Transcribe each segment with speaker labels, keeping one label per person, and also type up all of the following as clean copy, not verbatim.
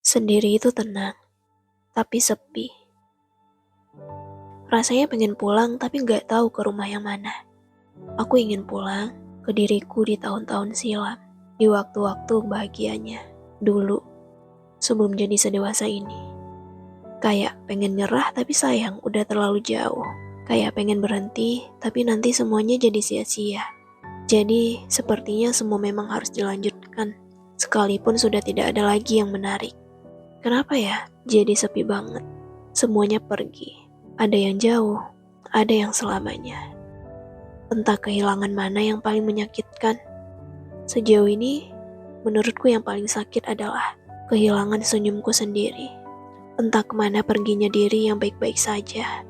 Speaker 1: Sendiri itu tenang, tapi sepi. Rasanya pengen pulang tapi nggak tahu ke rumah yang mana. Aku ingin pulang ke diriku di tahun-tahun silam, di waktu-waktu bahagianya, dulu, sebelum jadi sedewasa ini. Kayak pengen nyerah tapi sayang udah terlalu jauh. Kayak pengen berhenti tapi nanti semuanya jadi sia-sia. Jadi sepertinya semua memang harus dilanjutkan, sekalipun sudah tidak ada lagi yang menarik. Kenapa ya jadi sepi banget? Semuanya pergi. Ada yang jauh, ada yang selamanya. Entah kehilangan mana yang paling menyakitkan. Sejauh ini, menurutku yang paling sakit adalah kehilangan senyumku sendiri. Entah kemana perginya diri yang baik-baik saja.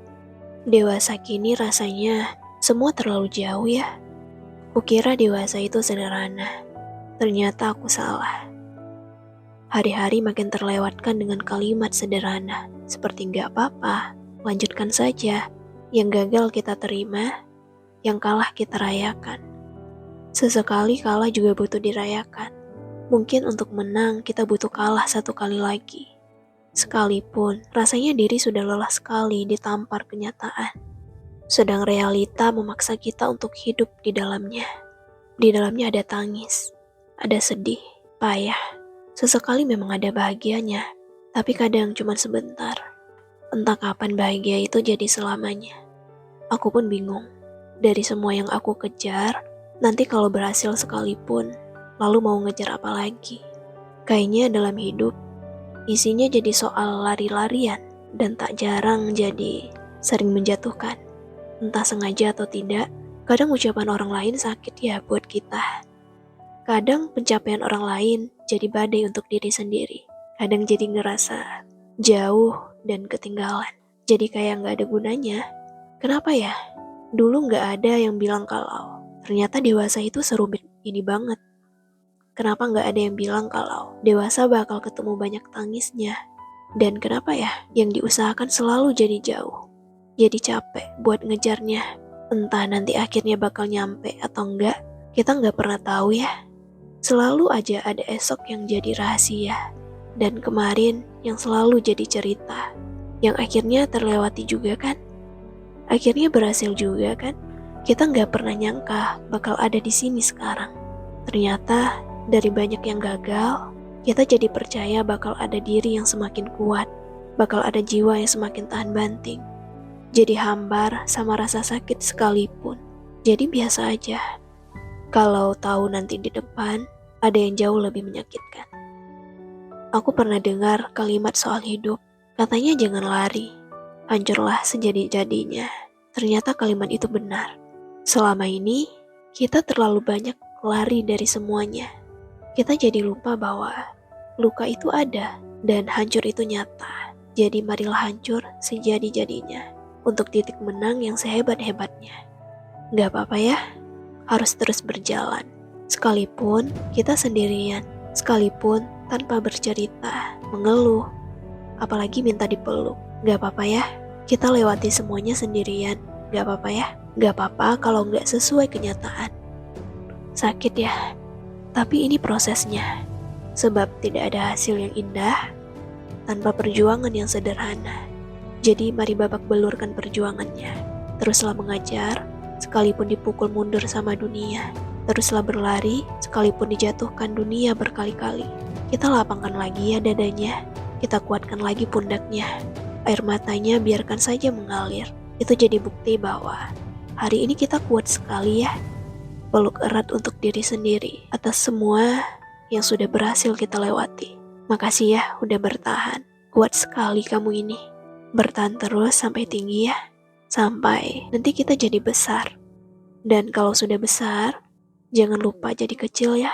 Speaker 1: Dewasa kini rasanya semua terlalu jauh ya. Kukira dewasa itu sederhana. Ternyata aku salah. Hari-hari makin terlewatkan dengan kalimat sederhana, seperti gak apa-apa, lanjutkan saja. Yang gagal kita terima, yang kalah kita rayakan. Sesekali kalah juga butuh dirayakan. Mungkin untuk menang kita butuh kalah satu kali lagi. Sekalipun rasanya diri sudah lelah sekali ditampar kenyataan. Sedang realita memaksa kita untuk hidup di dalamnya. Di dalamnya ada tangis, ada sedih, payah. Sesekali memang ada bahagianya, tapi kadang cuma sebentar. Entah kapan bahagia itu jadi selamanya. Aku pun bingung. Dari semua yang aku kejar, nanti kalau berhasil sekalipun, lalu mau ngejar apa lagi? Kayaknya dalam hidup, isinya jadi soal lari-larian, dan tak jarang jadi sering menjatuhkan. Entah sengaja atau tidak, kadang ucapan orang lain sakit ya buat kita. Kadang pencapaian orang lain jadi badai untuk diri sendiri. Kadang jadi ngerasa jauh dan ketinggalan. Jadi kayak gak ada gunanya. Kenapa ya? Dulu gak ada yang bilang kalau ternyata dewasa itu seru ini banget. Kenapa gak ada yang bilang kalau dewasa bakal ketemu banyak tangisnya? Dan kenapa ya yang diusahakan selalu jadi jauh? Jadi capek buat ngejarnya. Entah nanti akhirnya bakal nyampe atau enggak, kita gak pernah tahu ya. Selalu aja ada esok yang jadi rahasia, dan kemarin yang selalu jadi cerita, yang akhirnya terlewati juga kan? Akhirnya berhasil juga kan? Kita nggak pernah nyangka bakal ada di sini sekarang. Ternyata dari banyak yang gagal, kita jadi percaya bakal ada diri yang semakin kuat, bakal ada jiwa yang semakin tahan banting. Jadi hambar sama rasa sakit sekalipun, jadi biasa aja. Kalau tahu nanti di depan, ada yang jauh lebih menyakitkan. Aku pernah dengar kalimat soal hidup, katanya jangan lari, hancurlah sejadi-jadinya. Ternyata kalimat itu benar. Selama ini, kita terlalu banyak lari dari semuanya. Kita jadi lupa bahwa luka itu ada, dan hancur itu nyata. Jadi marilah hancur sejadi-jadinya, untuk titik menang yang sehebat-hebatnya. Gak apa-apa ya, harus terus berjalan. Sekalipun kita sendirian, sekalipun tanpa bercerita, mengeluh, apalagi minta dipeluk. Gak apa-apa ya, kita lewati semuanya sendirian. Gak apa-apa ya, gak apa-apa kalau gak sesuai kenyataan. Sakit ya, tapi ini prosesnya. Sebab tidak ada hasil yang indah tanpa perjuangan yang sederhana. Jadi mari babak belurkan perjuangannya. Teruslah mengajar, sekalipun dipukul mundur sama dunia. Teruslah berlari, sekalipun dijatuhkan dunia berkali-kali. Kita lapangkan lagi ya dadanya, kita kuatkan lagi pundaknya. Air matanya biarkan saja mengalir. Itu jadi bukti bahwa hari ini kita kuat sekali ya. Peluk erat untuk diri sendiri atas semua yang sudah berhasil kita lewati. Makasih ya udah bertahan. Kuat sekali kamu ini. Bertahan terus sampai tinggi ya. Sampai nanti kita jadi besar. Dan kalau sudah besar, jangan lupa jadi kecil ya.